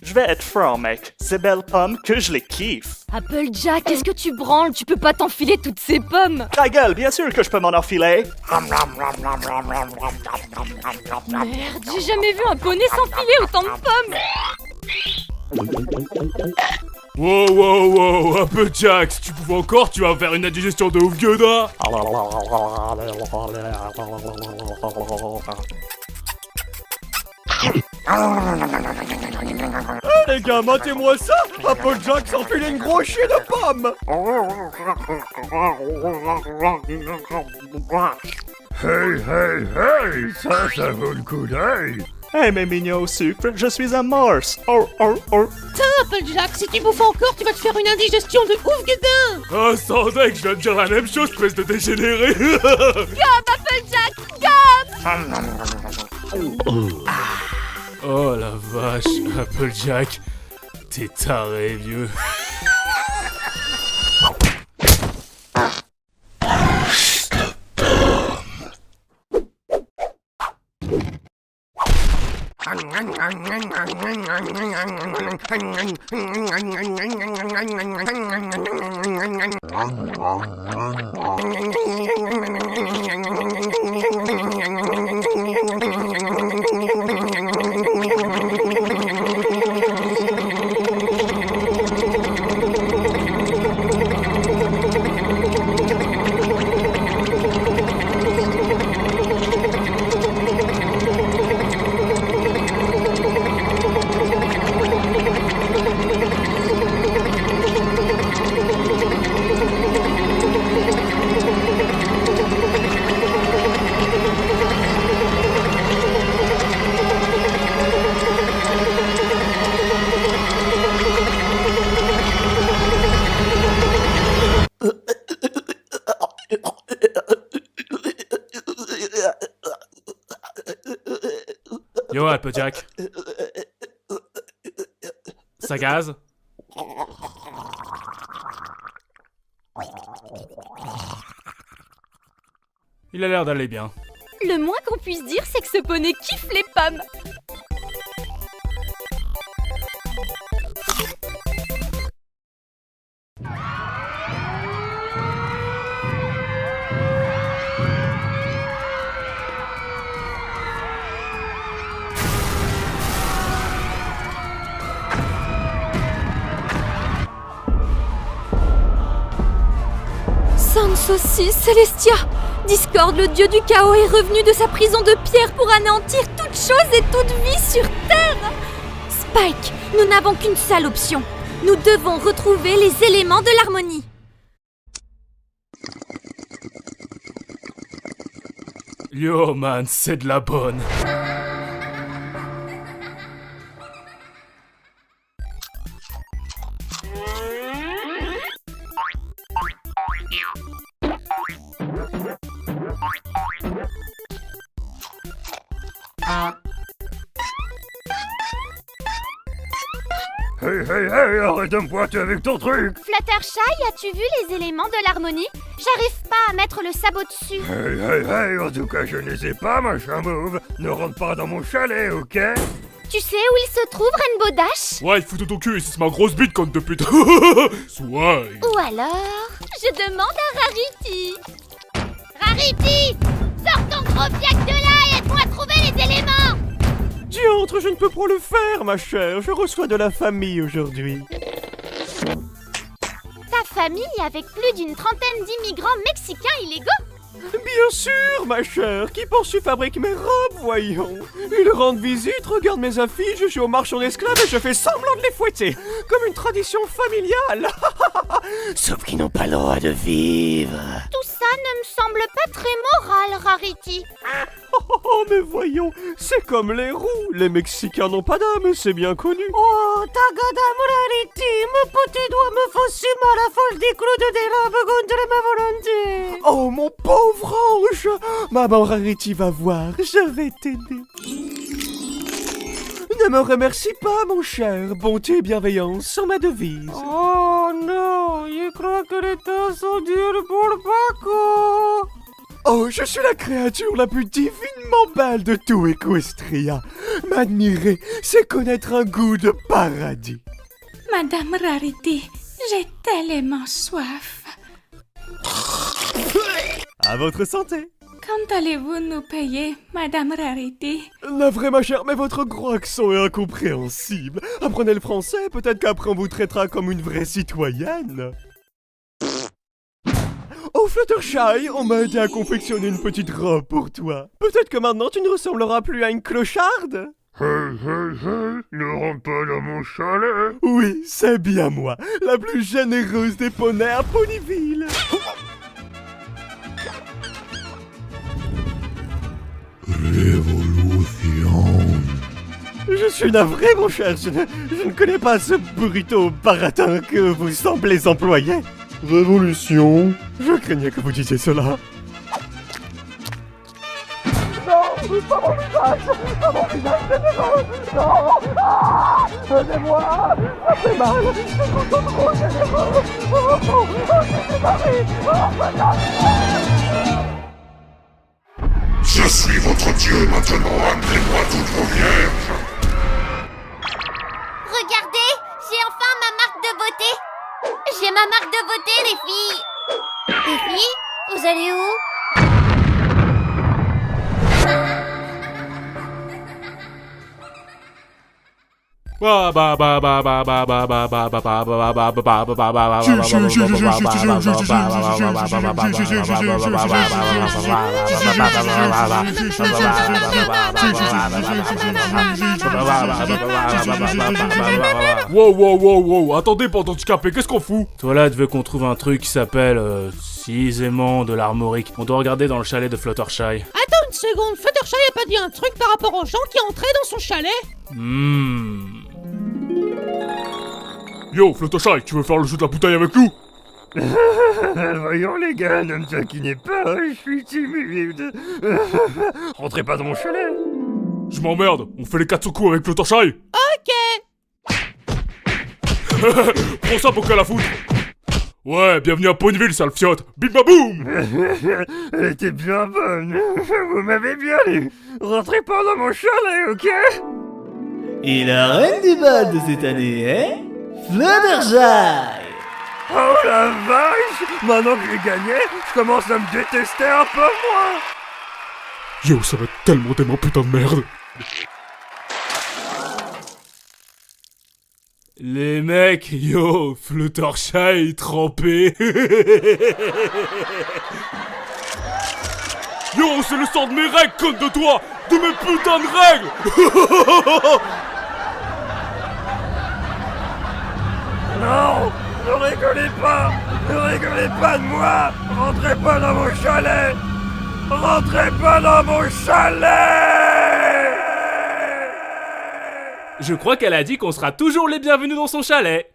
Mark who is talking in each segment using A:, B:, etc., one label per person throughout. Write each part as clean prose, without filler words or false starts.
A: Je vais être franc, mec. Ces belles pommes que je les kiffe.
B: Applejack, qu'est-ce que tu branles? Tu peux pas t'enfiler toutes ces pommes.
A: Ta gueule, bien sûr que je peux m'en enfiler.
B: Merde, j'ai jamais vu un poney s'enfiler autant de pommes.
C: Wow, Applejack, si tu pouvais encore, tu vas faire une indigestion de ouf gueudin.
D: Les gars, matez-moi ça! Applejack s'enfile une grosse chier de pommes!
E: Hey, ça vaut le coup d'œil!
A: Hey, mes mignons au sucre, je suis un morse. Oh.
F: Applejack, si tu bouffes encore, tu vas te faire une indigestion de ouf gueudin!
C: Ah, sans deck, je viens de dire la même chose, espèce de dégénéré.
B: Gob, Applejack, gob.
C: Oh la vache, Applejack, t'es taré, vieux. Yo, Applejack. Ça gaze? Il a l'air d'aller bien.
B: Le moins qu'on puisse dire, c'est que ce poney kiffe les pommes. Sans saucisse, Celestia! Discord, le dieu du chaos, est revenu de sa prison de pierre pour anéantir toute chose et toute vie sur Terre! Spike, nous n'avons qu'une seule option. Nous devons retrouver les éléments de l'harmonie.
C: Yo, man, c'est de la bonne.
E: Hey, arrête de me pointer avec ton truc!
G: Fluttershy, as-tu vu les éléments de l'harmonie? J'arrive pas à mettre le sabot dessus.
E: Hey, en tout cas, je ne les ai pas, machin mauve. Ne rentre pas dans mon chalet, ok?
G: Tu sais où il se trouve, Rainbow Dash?
C: Ouais, fous ton cul, c'est ma grosse bite, conne de pute. Swag.
G: Ou alors, je demande à Rarity. Rarity, sors ton gros fiac de là et aide-moi à trouver les éléments.
D: Diantre, je ne peux pas le faire, ma chère. Je reçois de la famille aujourd'hui.
G: Ta famille avec plus d'une trentaine d'immigrants mexicains illégaux?
D: Bien sûr, ma chère. Qui pense-tu fabrique mes robes, voyons? Ils rendent visite, regardent mes affiches, je suis au marchand d'esclaves et je fais semblant de les fouetter. Comme une tradition familiale. Sauf qu'ils n'ont pas le droit de vivre.
G: Tout ça ne me semble pas très moral, Rarity.
D: Oh, mais voyons, c'est comme les roues. Les Mexicains n'ont pas d'âme, c'est bien connu. Oh, tagadam Rarity, mon petit doigt me font si mal à force des clous de dérobe contre ma volonté. Oh, mon pauvre ange. Maman Rarity va voir, je vais t'aider. Ne me remercie pas, mon cher. Bonté et bienveillance sont ma devise. Oh non, je crois que les temps sont durs pour Paco. Oh, je suis la créature la plus divinement belle de tout Equestria. M'admirer, c'est connaître un goût de paradis.
H: Madame Rarity, j'ai tellement soif.
D: À votre santé.
H: Quand allez-vous nous payer, Madame Rarity?
D: Navré ma chère, mais votre gros accent est incompréhensible. Apprenez le français, peut-être qu'après on vous traitera comme une vraie citoyenne. Au Fluttershy, on m'a aidé à confectionner une petite robe pour toi. Peut-être que maintenant tu ne ressembleras plus à une clocharde.
E: Ne rentre pas dans mon chalet.
D: Oui, c'est bien moi, la plus généreuse des poneys à Ponyville.
E: Révolution.
D: Je suis navré, mon cher, je ne connais pas ce burrito baratin que vous semblez employer.
A: Révolution.
D: Je craignais que vous disiez cela.
E: Je suis votre dieu maintenant, amenez-moi toutes vos vierges.
G: Regardez, j'ai enfin ma marque de beauté. J'ai ma marque de beauté, les filles. Les filles, vous allez où?
C: Wow, attendez, pendant handicapé, qu'est-ce qu'on fout?
I: Toilette veut qu'on trouve un truc qui s'appelle 6 aimants de l'armorique. On doit regarder dans le chalet de Fluttershy.
F: Attends une seconde, Fluttershy a pas dit un truc par rapport aux gens qui entraient dans son chalet?
C: Yo, Fluttershy, tu veux faire le jeu de la bouteille avec nous?
E: Voyons les gars, ne me taquinez pas, je suis timide. Rentrez pas dans mon chalet.
C: Je m'emmerde, on fait les Katsuku avec Fluttershy.
F: Ok.
C: Prends ça pour qu'elle la foutre. Ouais, bienvenue à Ponyville, sale fiotte. Bim baboum.
E: Elle était bien bonne. Vous m'avez bien lu. Rentrez pas dans mon chalet, ok?
J: Et la reine des balles de cette année est... Fluttershy!
E: Oh la vache! Maintenant que j'ai gagné, je commence à me détester un peu moins!
C: Yo, ça va être tellement tellement putain de merde.
I: Les mecs, yo, Fluttershy trempé.
C: Yo, c'est le sang de mes règles, conne de toi! De mes putains de règles!
E: Non! Ne rigolez pas! Ne rigolez pas de moi! Rentrez pas dans mon chalet! Rentrez pas dans mon chalet!
I: Je crois qu'elle a dit qu'on sera toujours les bienvenus dans son chalet.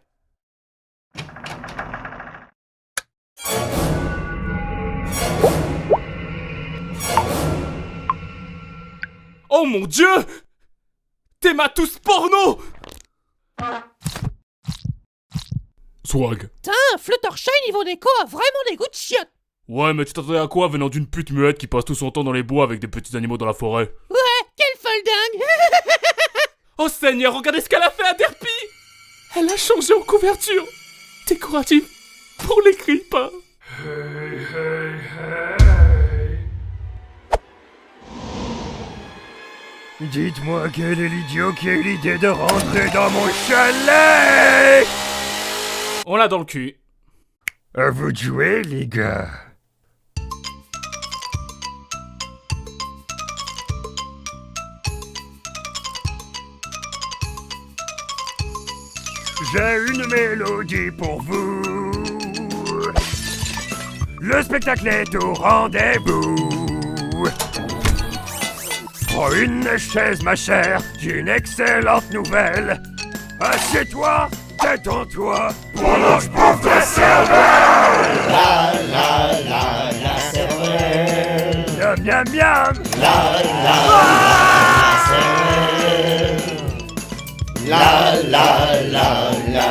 I: Oh mon dieu! T'es ma tous porno!
C: Swag.
F: Putain, Fluttershy niveau déco a vraiment des goûts de chiottes.
C: Ouais, mais tu t'attendais à quoi venant d'une pute muette qui passe tout son temps dans les bois avec des petits animaux dans la forêt?
F: Ouais, quelle folle dingue.
I: Oh Seigneur, regardez ce qu'elle a fait à Derpy! Elle a changé en couverture décorative pour les grippins.
E: Dites-moi quel est l'idiot qui a eu l'idée de rentrer dans mon chalet!
I: On l'a dans le cul.
E: À vous de jouer, les gars. J'ai une mélodie pour vous. Le spectacle est au rendez-vous. Prends une chaise, ma chère, j'ai une excellente nouvelle. Assieds-toi, détends-toi, pendant que je bouffe ta cervelle.
J: La cervelle.
E: Miam, miam, miam.
J: La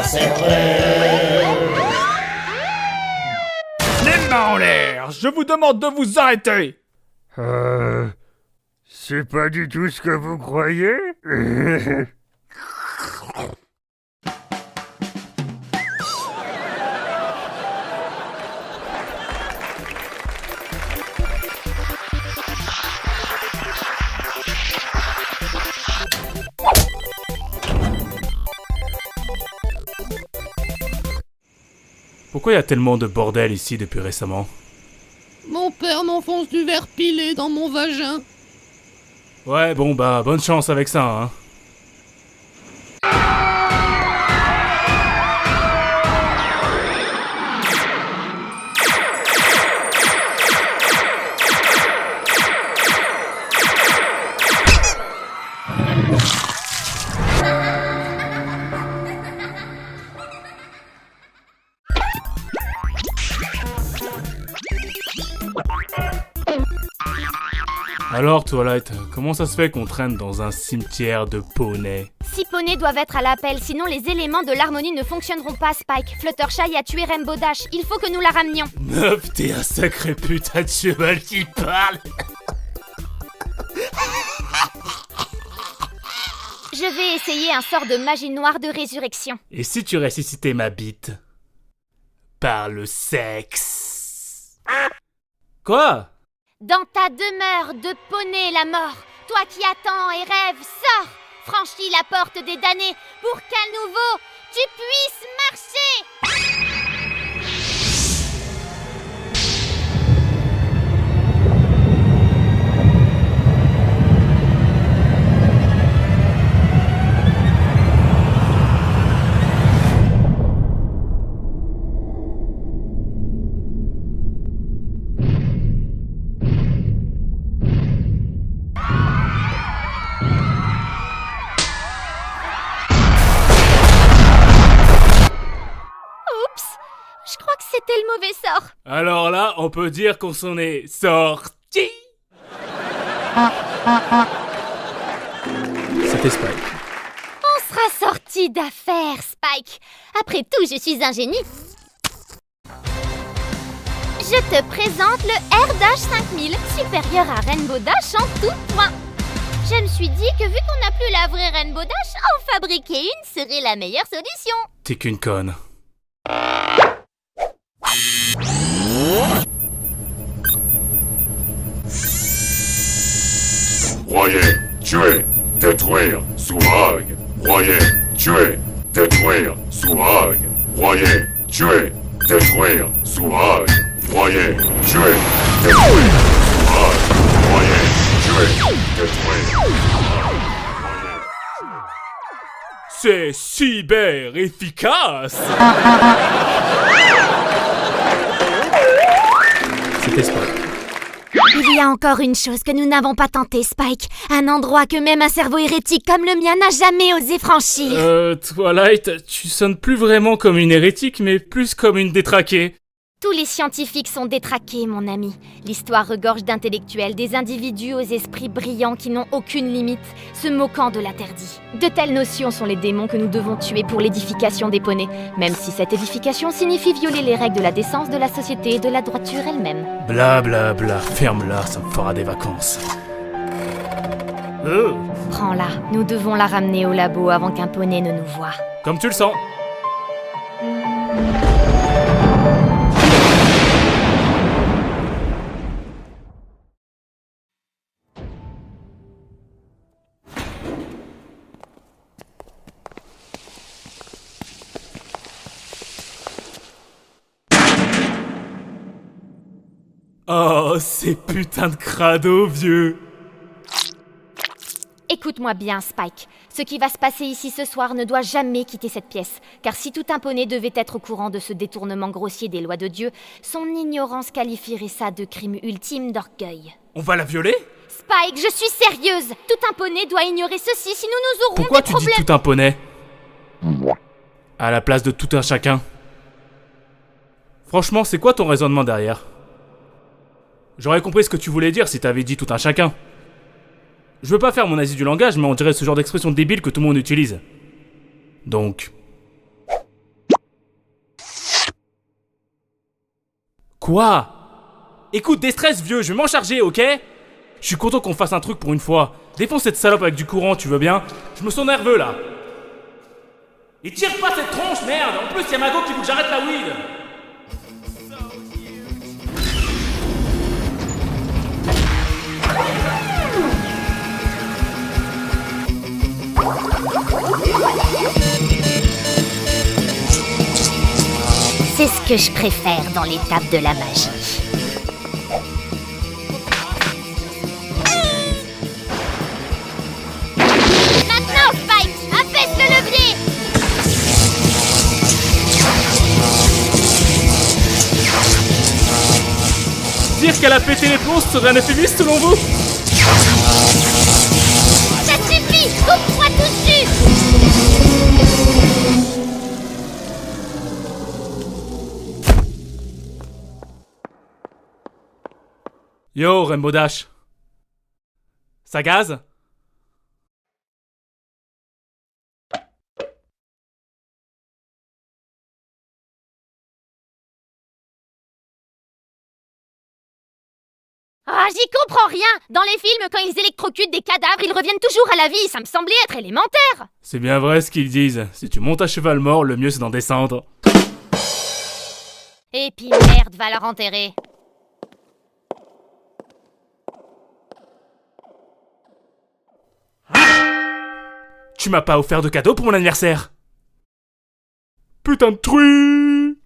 J: cervelle.
A: Les mains en l'air, je vous demande de vous arrêter.
E: C'est pas du tout ce que vous croyez.
I: Pourquoi il y a tellement de bordel ici depuis récemment?
F: Mon père m'enfonce du verre pilé dans mon vagin.
I: Ouais, bon bah, bonne chance avec ça, hein. Alors, Twilight, comment ça se fait qu'on traîne dans un cimetière de poneys?
G: 6 poneys doivent être à l'appel, sinon les éléments de l'harmonie ne fonctionneront pas, Spike. Fluttershy a tué Rainbow Dash, il faut que nous la ramenions.
J: Meuf, t'es un sacré putain de cheval qui parle.
G: Je vais essayer un sort de magie noire de résurrection.
J: Et si tu ressuscitais ma bite? Par le sexe.
I: Quoi?
G: Dans ta demeure de poney la mort, toi qui attends et rêves, sors! Franchis la porte des damnés pour qu'à nouveau tu puisses marcher! Je crois que c'était le mauvais sort.
I: Alors là, on peut dire qu'on s'en est sorti. C'était Spike.
G: On sera sorti d'affaires, Spike. Après tout, je suis un génie. Je te présente le R-Dash 5000, supérieur à Rainbow Dash en tout point. Je me suis dit que vu qu'on n'a plus la vraie Rainbow Dash, en fabriquer une serait la meilleure solution.
I: T'es qu'une conne.
C: Broyer, tuer, détruire, sous-vague. Broyer, tuer, détruire, sous-vague. Broyer, tuer, détruire, sous-vague. Broyer, tuer, détruire, sous-vague. Broyer, tuer, détruire.
I: C'est cyber efficace. C'était Spike.
G: Il y a encore une chose que nous n'avons pas tenté, Spike. Un endroit que même un cerveau hérétique comme le mien n'a jamais osé franchir.
I: Twilight, tu sonnes plus vraiment comme une hérétique, mais plus comme une détraquée.
G: Tous les scientifiques sont détraqués, mon ami. L'histoire regorge d'intellectuels, des individus aux esprits brillants qui n'ont aucune limite, se moquant de l'interdit. De telles notions sont les démons que nous devons tuer pour l'édification des poneys, même si cette édification signifie violer les règles de la décence, de la société et de la droiture elle-même.
I: Bla bla bla, ferme-la, ça me fera des vacances. Oh.
G: Prends-la, nous devons la ramener au labo avant qu'un poney ne nous voie.
I: Comme tu le sens. Oh, ces putains de crados, vieux!
G: Écoute-moi bien, Spike. Ce qui va se passer ici ce soir ne doit jamais quitter cette pièce, car si tout un poney devait être au courant de ce détournement grossier des lois de Dieu, son ignorance qualifierait ça de crime ultime d'orgueil.
I: On va la violer?
G: Spike, je suis sérieuse! Tout un poney doit ignorer ceci, sinon nous aurons
I: Pourquoi
G: des problèmes...
I: tu dis tout un poney? À la place de tout un chacun. Franchement, c'est quoi ton raisonnement derrière? J'aurais compris ce que tu voulais dire si t'avais dit tout un chacun. Je veux pas faire mon asie du langage, mais on dirait ce genre d'expression débile que tout le monde utilise. Donc... Quoi? Écoute, déstresse vieux, je vais m'en charger, ok? Je suis content qu'on fasse un truc pour une fois. Défonce cette salope avec du courant, tu veux bien? Je me sens nerveux là. Et tire pas cette tronche, merde! En plus, y'a Mago qui veut que j'arrête la weed!
G: C'est ce que je préfère dans l'étape de la magie. Maintenant, Spike, abaisse le levier!
I: Dire qu'elle a pété les plombs serait un euphémisme selon vous?
G: Ça suffit! Coupe-moi tout dessus!
I: Yo, Rainbow Dash. Ça gaze?
G: Ah, j'y comprends rien! Dans les films, quand ils électrocutent des cadavres, ils reviennent toujours à la vie, ça me semblait être élémentaire!
I: C'est bien vrai ce qu'ils disent. Si tu montes à cheval mort, le mieux c'est d'en descendre.
G: Et puis merde, va leur enterrer.
I: Tu m'as pas offert de cadeau pour mon anniversaire? Putain de truc!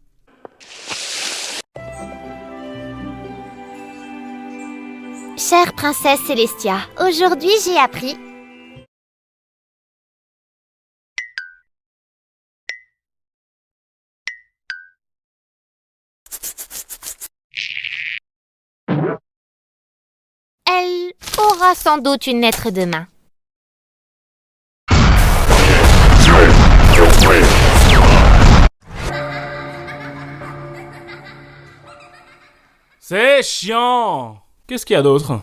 G: Chère princesse Célestia, aujourd'hui j'ai appris... Elle aura sans doute une lettre demain.
I: C'est chiant! Qu'est-ce qu'il y a d'autre?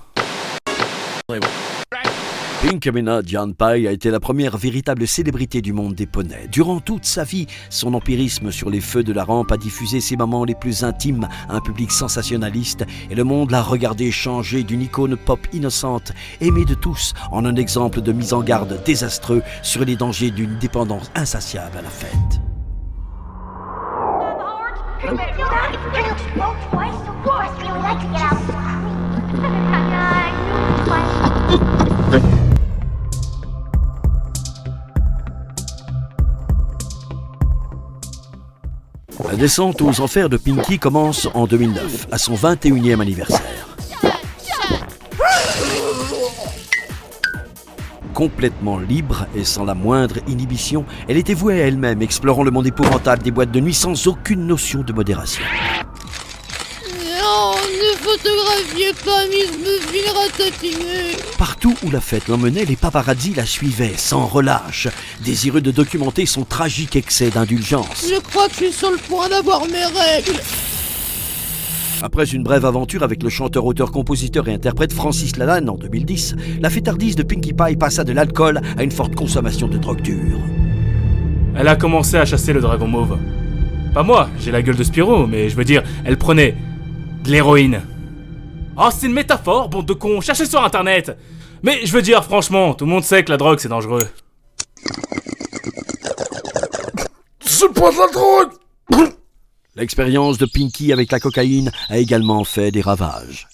K: Pinkamena Janpai a été la première véritable célébrité du monde des poneys. Durant toute sa vie, son empirisme sur les feux de la rampe a diffusé ses moments les plus intimes à un public sensationnaliste et le monde l'a regardé changer d'une icône pop innocente, aimée de tous, en un exemple de mise en garde désastreux sur les dangers d'une dépendance insatiable à la fête. La descente aux enfers de Pinky commence en 2009, à son 21e anniversaire. Complètement libre et sans la moindre inhibition, elle était vouée à elle-même, explorant le monde épouvantable des boîtes de nuit sans aucune notion de modération.
F: Non, ne photographiez pas, Miss me filera tatiner.
K: Partout où la fête l'emmenait, les paparazzi la suivaient sans relâche, désireux de documenter son tragique excès d'indulgence.
F: Je crois que je suis sur le point d'avoir mes règles.
K: Après une brève aventure avec le chanteur, auteur, compositeur et interprète Francis Lalanne en 2010, la fêtardise de Pinkie Pie passa de l'alcool à une forte consommation de drogue dure.
I: Elle a commencé à chasser le dragon mauve. Pas moi, j'ai la gueule de Spyro, mais je veux dire, elle prenait de l'héroïne. Oh, c'est une métaphore, bande de cons, cherchez sur internet. Mais je veux dire, franchement, tout le monde sait que la drogue c'est dangereux.
C: C'est pas de la drogue!
K: L'expérience de Pinky avec la cocaïne a également fait des ravages.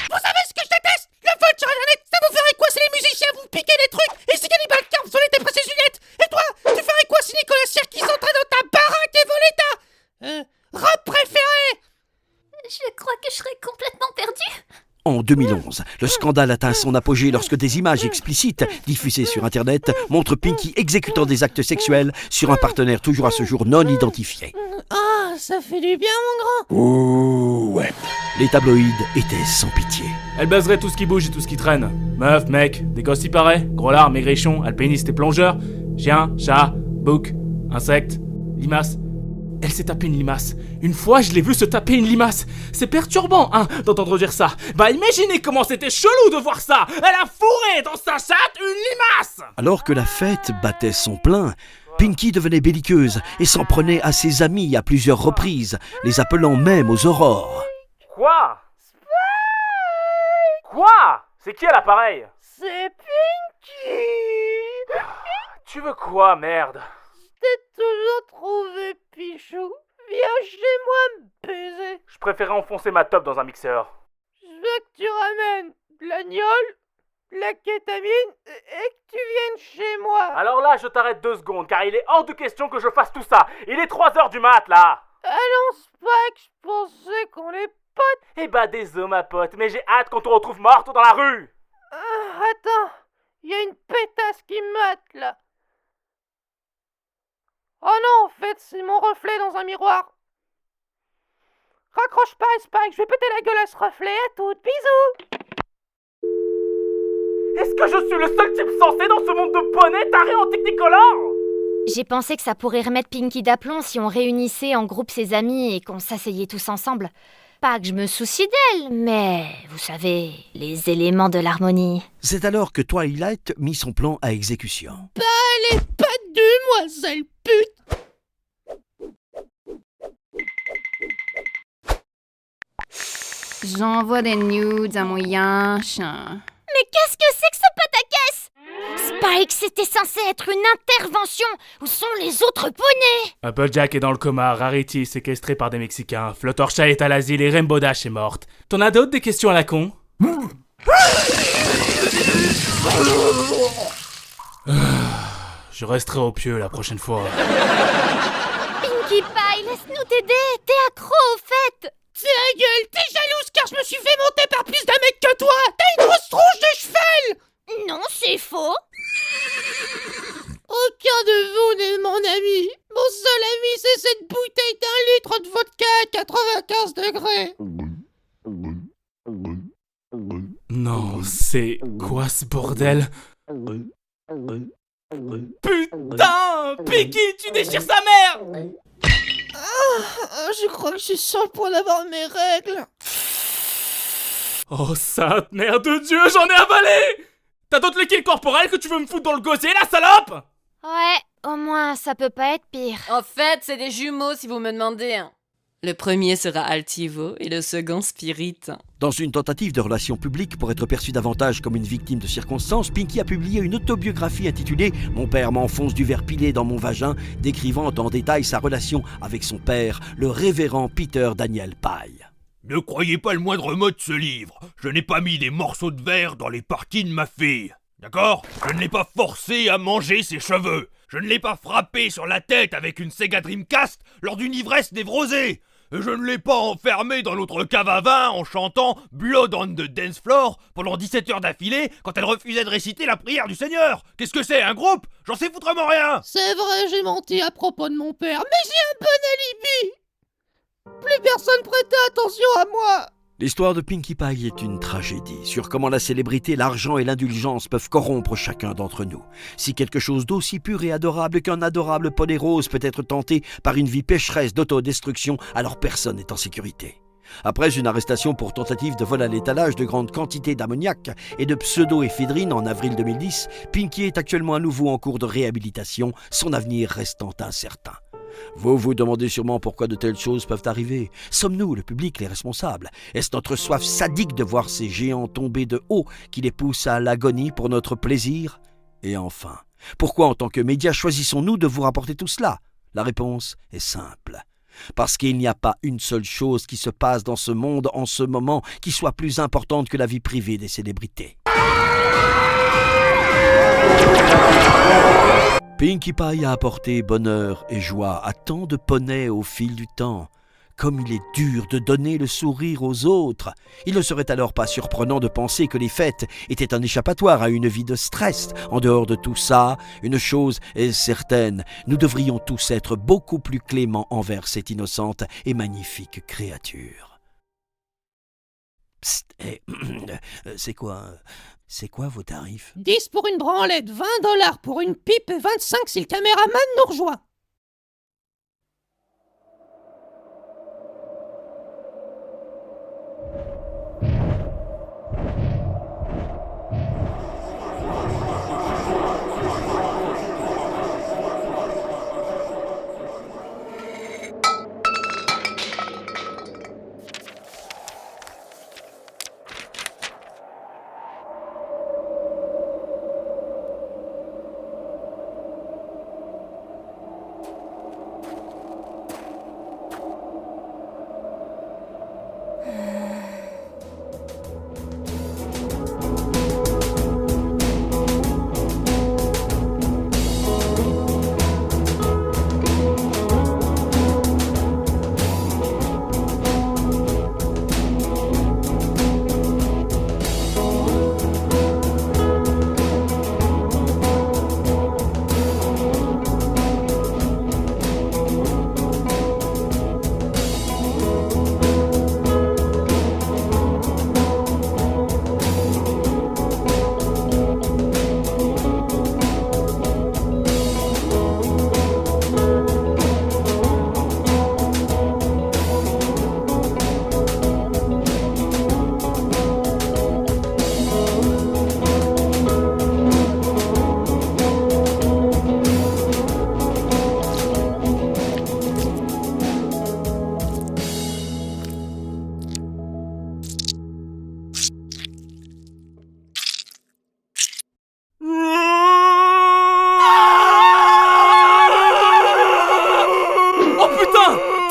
F: Vous savez ce que je déteste? Le vol sur internet, ça vous ferait quoi si les musiciens vous piquaient des trucs et si Cannibal Carp volait tes précieuses lunettes? Et toi, tu ferais quoi si Nicolas Sirkis entrait dans ta baraque et volait ta... robe préférée?
B: Je crois que je serais complètement perdue.
K: En 2011, le scandale atteint son apogée lorsque des images explicites diffusées sur Internet montrent Pinky exécutant des actes sexuels sur un partenaire toujours à ce jour non identifié.
F: Ah, ça fait du bien, mon grand.
K: Ouh, ouais. Les tabloïds étaient sans pitié.
I: Elle baserait tout ce qui bouge et tout ce qui traîne. Meuf, mec, des gosses y paraît, gros lard, maigrichon, alpiniste et plongeur, chien, chat, bouc, insecte, limace. Elle s'est tapée une limace. Une fois, je l'ai vue se taper une limace. C'est perturbant, hein, d'entendre dire ça. Bah imaginez comment c'était chelou de voir ça. Elle a fourré dans sa chatte une limace.
K: Alors que la fête battait son plein, Pinky devenait belliqueuse et s'en prenait à ses amis à plusieurs reprises, les appelant même aux aurores.
I: Quoi? Quoi? C'est qui à l'appareil?
F: C'est Pinky.
I: Tu veux quoi, merde?
F: T'es toujours trouvé, Pichou. Viens chez moi me baiser.
I: Je préférais enfoncer ma top dans un mixeur.
F: Je veux que tu ramènes de l'agnole, la kétamine et que tu viennes chez moi.
I: Alors là, je t'arrête 2 secondes, car il est hors de question que je fasse tout ça. Il est 3h du mat, là.
F: Allons, Spike, je pensais qu'on est potes.
I: Eh bah désolé, ma pote, mais j'ai hâte qu'on te retrouve morte dans la rue.
F: Attends, il y a une pétasse qui me mate, là. Oh non, en fait, c'est mon reflet dans un miroir. Raccroche pas, Spike, je vais péter la gueule à ce reflet. À toutes, bisous.
I: Est-ce que je suis le seul type sensé dans ce monde de poneys tarés en technicolor?
G: J'ai pensé que ça pourrait remettre Pinky d'aplomb si on réunissait en groupe ses amis et qu'on s'asseyait tous ensemble. Pas que je me soucie d'elle, mais vous savez, les éléments de l'harmonie.
K: C'est alors que Twilight mit son plan à exécution.
F: Bah, elle est pas demoiselle pute.
H: J'envoie des nudes à mon yinche.
G: Mais qu'est-ce que c'est que ce pataquès? Spike, c'était censé être une intervention. Où sont les autres poneys?
I: Applejack est dans le coma, Rarity séquestré par des Mexicains, Fluttershy est à l'asile et Rainbow Dash est morte. T'en as d'autres des questions à la con? Je resterai au pieu la prochaine fois.
G: Pinkie Pie, laisse-nous t'aider. T'es accro au fait.
F: Ta gueule, t'es jalouse car je me suis fait monter par plus d'un mec que toi. T'as une grosse tronche de cheval.
G: Non, c'est faux.
F: Aucun de vous n'est mon ami. Mon seul ami, c'est cette bouteille d'1 litre de vodka à 95 degrés.
I: Non, c'est quoi ce bordel? Putain! Pinky, tu déchires sa mère!
F: Je crois que je suis sur le point d'avoir mes règles.
I: Oh, sainte mère de Dieu, j'en ai avalé! T'as d'autres liquides corporels que tu veux me foutre dans le gosier, la salope?
G: Ouais, au moins, ça peut pas être pire.
L: En fait, c'est des jumeaux si vous me demandez. Le premier sera Altivo et le second Spirit.
K: Dans une tentative de relation publique pour être perçu davantage comme une victime de circonstances, Pinky a publié une autobiographie intitulée « Mon père m'enfonce du verre pilé dans mon vagin », décrivant en détail sa relation avec son père, le révérend Peter Daniel Pye.
C: Ne croyez pas le moindre mot de ce livre. Je n'ai pas mis des morceaux de verre dans les parties de ma fille. D'accord? Je ne l'ai pas forcé à manger ses cheveux. Je ne l'ai pas frappé sur la tête avec une Sega Dreamcast lors d'une ivresse névrosée. Et je ne l'ai pas enfermé dans notre cave à vin en chantant Blood on the Dance Floor pendant 17 heures d'affilée quand elle refusait de réciter la prière du Seigneur. Qu'est-ce que c'est, un groupe? J'en sais foutrement rien.
F: C'est vrai, j'ai menti à propos de mon père, mais j'ai un bon alibi. Plus personne prêtait attention à moi.
K: L'histoire de Pinkie Pie est une tragédie sur comment la célébrité, l'argent et l'indulgence peuvent corrompre chacun d'entre nous. Si quelque chose d'aussi pur et adorable qu'un adorable poney rose peut être tenté par une vie pécheresse d'autodestruction, alors personne n'est en sécurité. Après une arrestation pour tentative de vol à l'étalage de grandes quantités d'ammoniac et de pseudo-éphédrine en avril 2010, Pinky est actuellement à nouveau en cours de réhabilitation, son avenir restant incertain. Vous vous demandez sûrement pourquoi de telles choses peuvent arriver. Sommes-nous, le public, les responsables? Est-ce notre soif sadique de voir ces géants tomber de haut qui les pousse à l'agonie pour notre plaisir? Et enfin, pourquoi en tant que médias choisissons-nous de vous rapporter tout cela? La réponse est simple. Parce qu'il n'y a pas une seule chose qui se passe dans ce monde en ce moment qui soit plus importante que la vie privée des célébrités. Pinkie Pie a apporté bonheur et joie à tant de poneys au fil du temps. Comme il est dur de donner le sourire aux autres. Il ne serait alors pas surprenant de penser que les fêtes étaient un échappatoire à une vie de stress. En dehors de tout ça, une chose est certaine, nous devrions tous être beaucoup plus cléments envers cette innocente et magnifique créature. Psst, c'est quoi vos tarifs?
F: 10 pour une branlette, 20 $ pour une pipe et 25 si le caméraman nous rejoint.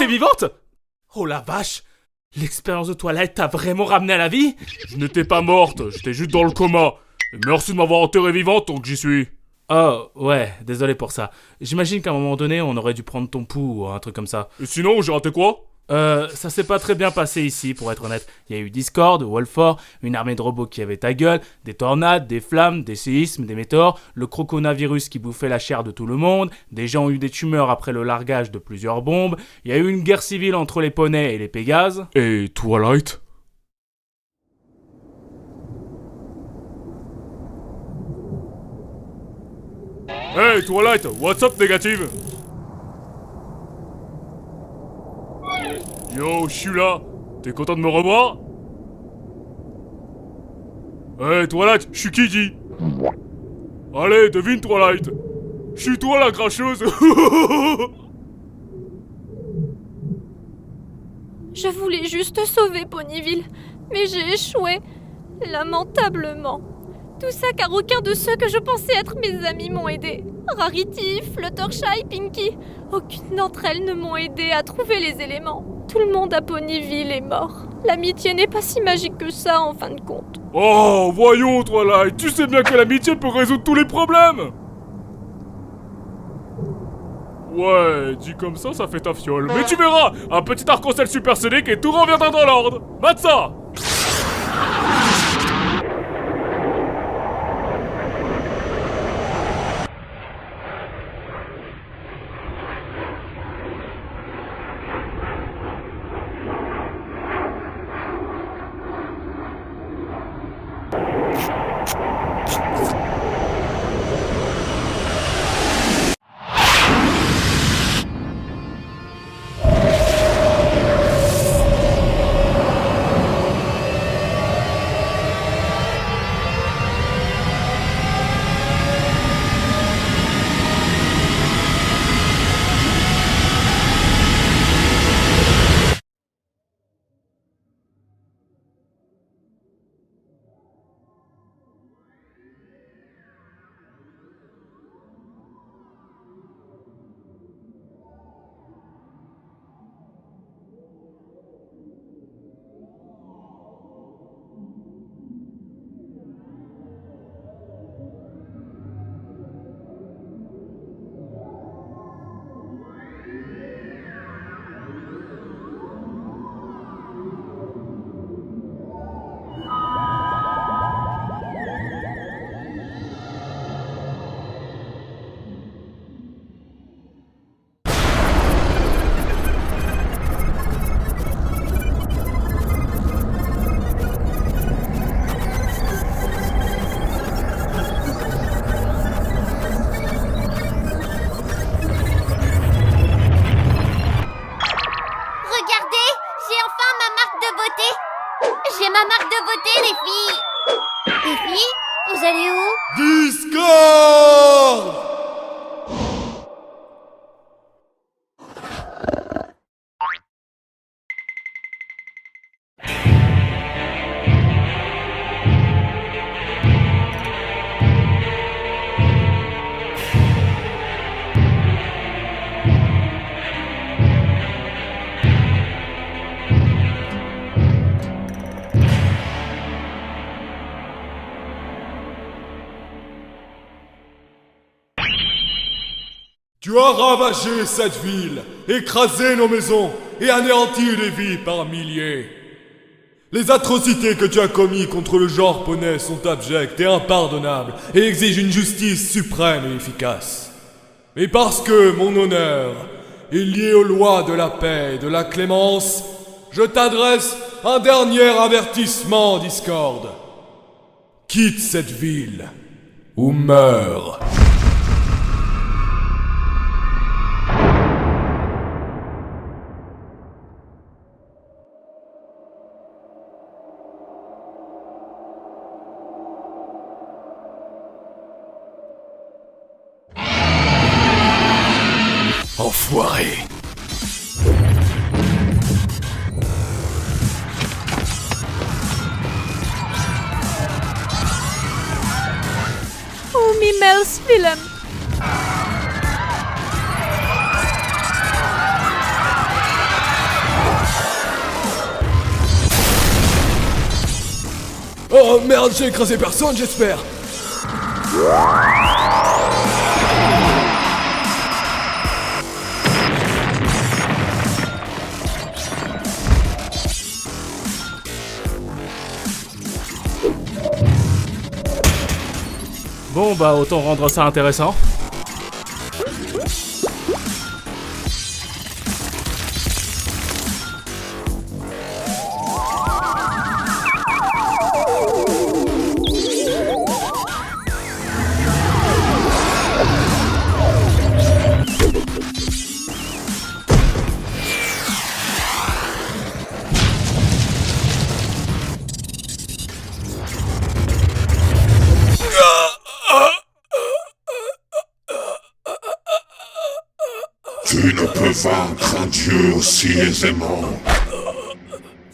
I: t'es vivante? Oh la vache! L'expérience de Twilight t'a vraiment ramené à la vie?
A: Je n'étais pas morte, j'étais juste dans le coma. Et merci de m'avoir enterré vivante tant que j'y suis.
I: Oh, ouais, désolé pour ça. J'imagine qu'à un moment donné, on aurait dû prendre ton pouls ou un truc comme ça.
A: Et sinon, j'ai raté quoi?
I: Ça s'est pas très bien passé ici, pour être honnête. Il y a eu Discord, Wolford, une armée de robots qui avait ta gueule, des tornades, des flammes, des séismes, des météores, le croconavirus qui bouffait la chair de tout le monde, des gens ont eu des tumeurs après le largage de plusieurs bombes, il y a eu une guerre civile entre les poneys et les Pégases.
A: Et Twilight? Hey Twilight, what's up négative? Yo, je suis là. T'es content de me revoir? Hey Twilight, je suis qui dit? Allez, devine Twilight. Je suis toi la cracheuse.
B: Je voulais juste sauver Ponyville, mais j'ai échoué, lamentablement. Tout ça car aucun de ceux que je pensais être mes amis m'ont aidé. Rarity, Fluttershy, Pinky, aucune d'entre elles ne m'ont aidé à trouver les éléments. Tout le monde à Ponyville est mort. L'amitié n'est pas si magique que ça en fin de compte.
A: Oh, voyons Twilight, tu sais bien que l'amitié peut résoudre tous les problèmes. Ouais, dit comme ça fait ta fiole. Mais tu verras, un petit arc-en-ciel supersonique et tout reviendra dans l'ordre. Mate ça!
G: J'ai ma marque de beauté, les filles. Les filles, vous allez où?
E: Discord! Tu as ravagé cette ville, écrasé nos maisons et anéanti les vies par milliers. Les atrocités que tu as commises contre le genre poney sont abjectes et impardonnables et exigent une justice suprême et efficace. Mais parce que mon honneur est lié aux lois de la paix et de la clémence, je t'adresse un dernier avertissement, Discord. Quitte cette ville ou meurs. Enfoiré.
B: Oh, Mimels villain.
E: Oh merde, j'ai écrasé personne, j'espère.
I: Bon bah autant rendre ça intéressant.
M: Tu ne peux vaincre un dieu aussi aisément.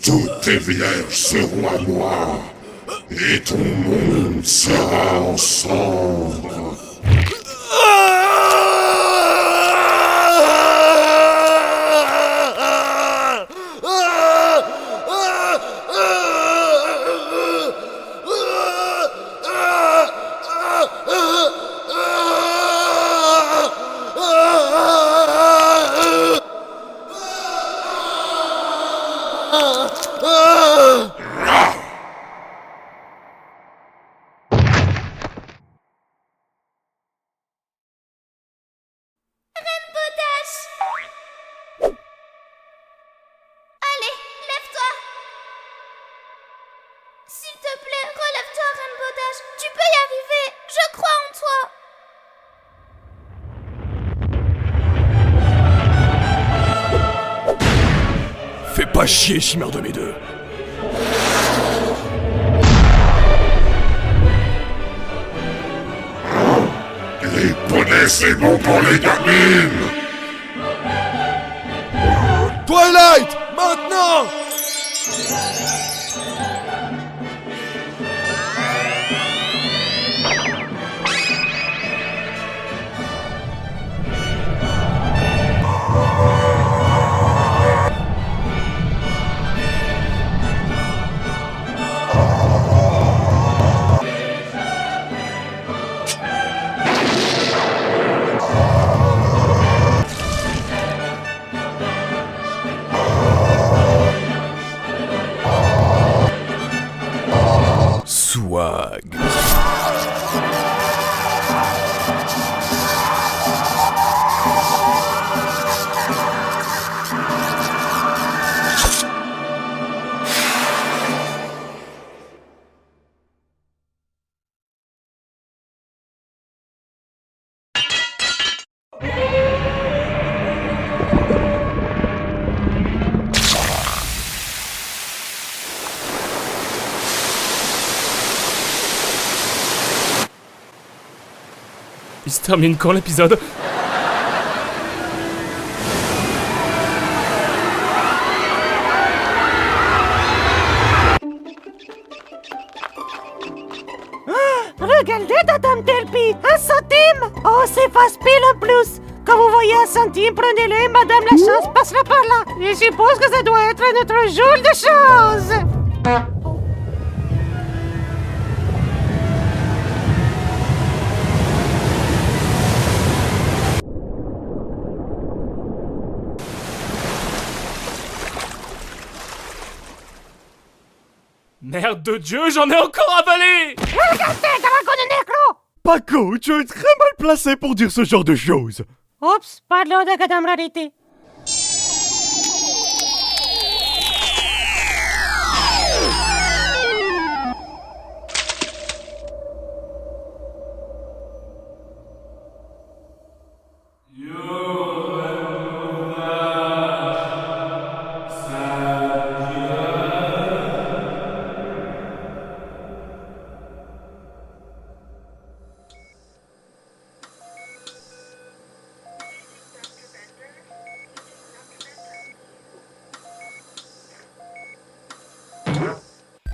M: Toutes tes vierges seront à moi, et ton monde sera en cendres.
B: Allez, lève-toi. S'il te plaît, relève-toi, Rainbow Dash. Tu peux y arriver. Je crois en toi.
E: Fais pas chier, chimère de mes deux.
M: Les poneys, c'est bon pour les gamines.
E: Twilight, maintenant! Swag.
I: Il se termine quand l'épisode?
F: Regardez, Madame Delpy, 1 centime. Oh, c'est face pile en plus. Quand vous voyez 1 centime, prenez-le, Madame la Chance passera par là. Je suppose que ça doit être notre jour de chance.
I: Merde de Dieu, j'en ai encore avalé!
F: Regardez, Dragon Necro.
D: Paco, tu es très mal placé pour dire ce genre de choses.
F: Oups, parlons de Madame Rarité.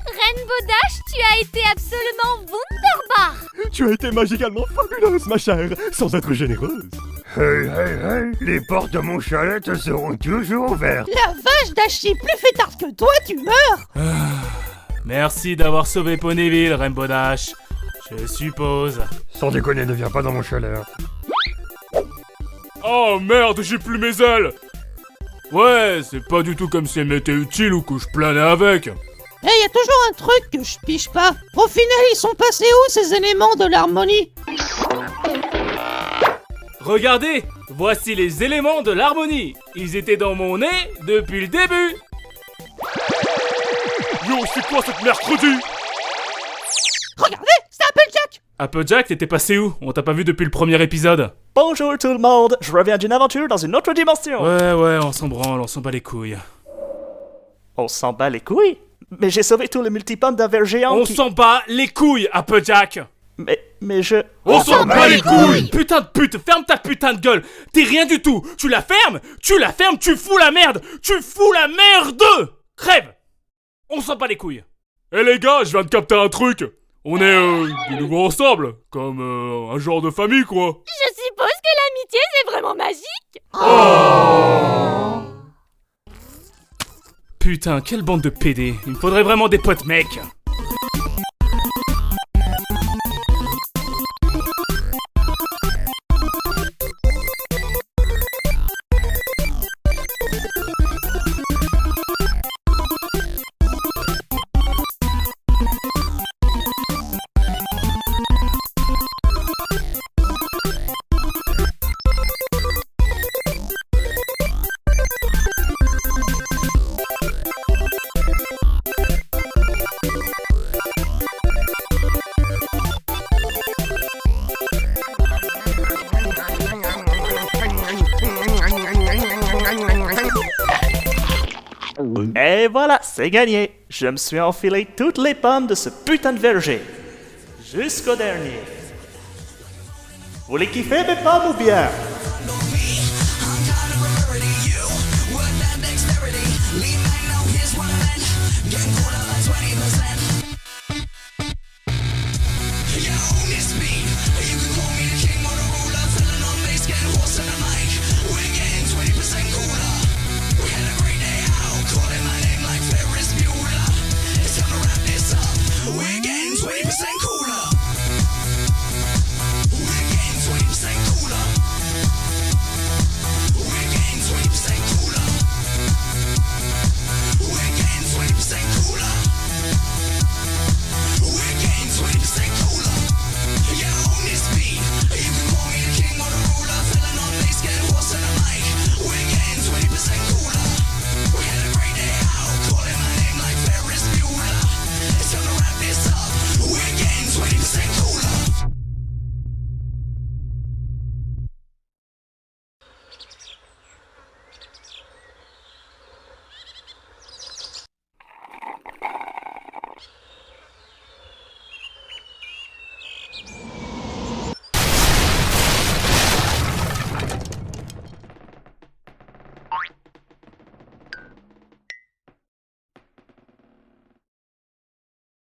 B: Rainbow Dash, tu as été absolument wunderbar.
D: Tu as été magicalement fabuleuse, ma chère, sans être généreuse.
C: Hey, hey, hey, les portes de mon chalet te seront toujours ouvertes.
F: La vache d'Achi plus fêtarde que toi, tu meurs.
I: Merci d'avoir sauvé Ponyville, Rainbow Dash. Je suppose.
D: Sans déconner, ne viens pas dans mon chalet.
A: Oh merde, j'ai plus mes ailes. Ouais, c'est pas du tout comme si elles m'étaient utiles ou que je planais avec.
F: Eh, y a toujours un truc que je pige pas. Au final, ils sont passés où ces éléments de l'harmonie?
I: Regardez, voici les éléments de l'harmonie. Ils étaient dans mon nez depuis le début.
A: Yo, c'est quoi cette mercredi?
F: Regardez, c'est Applejack.
I: Applejack, t'étais passé où? On t'a pas vu depuis le premier épisode.
N: Bonjour tout le monde, je reviens d'une aventure dans une autre dimension.
I: Ouais, on s'en branle, on s'en bat les couilles.
N: On s'en bat les couilles? Mais j'ai sauvé tous les multipommes d'un ver géant.
I: On s'en bat les couilles, Applejack.
N: Mais je...
A: On s'en bat les couilles.
I: Putain de pute, ferme ta putain de gueule. T'es rien du tout. Tu la fermes, tu fous la merde. Tu fous la merde. Crève. On s'en bat les couilles.
A: Eh les gars, je viens de capter un truc. On est de nouveau ensemble, comme un genre de famille quoi.
G: Je suppose que l'amitié c'est vraiment magique.
I: Putain, quelle bande de PD. Il me faudrait vraiment des potes mecs.
N: Et voilà, c'est gagné. Je me suis enfilé toutes les pommes de ce putain de verger. Jusqu'au dernier. Vous les kiffez mes pommes ou bien?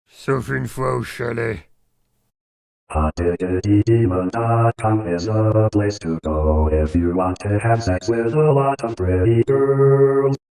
D: Sauf une fois au chalet.
O: Demon.com is a place to go if you want to have sex with a lot of pretty girls.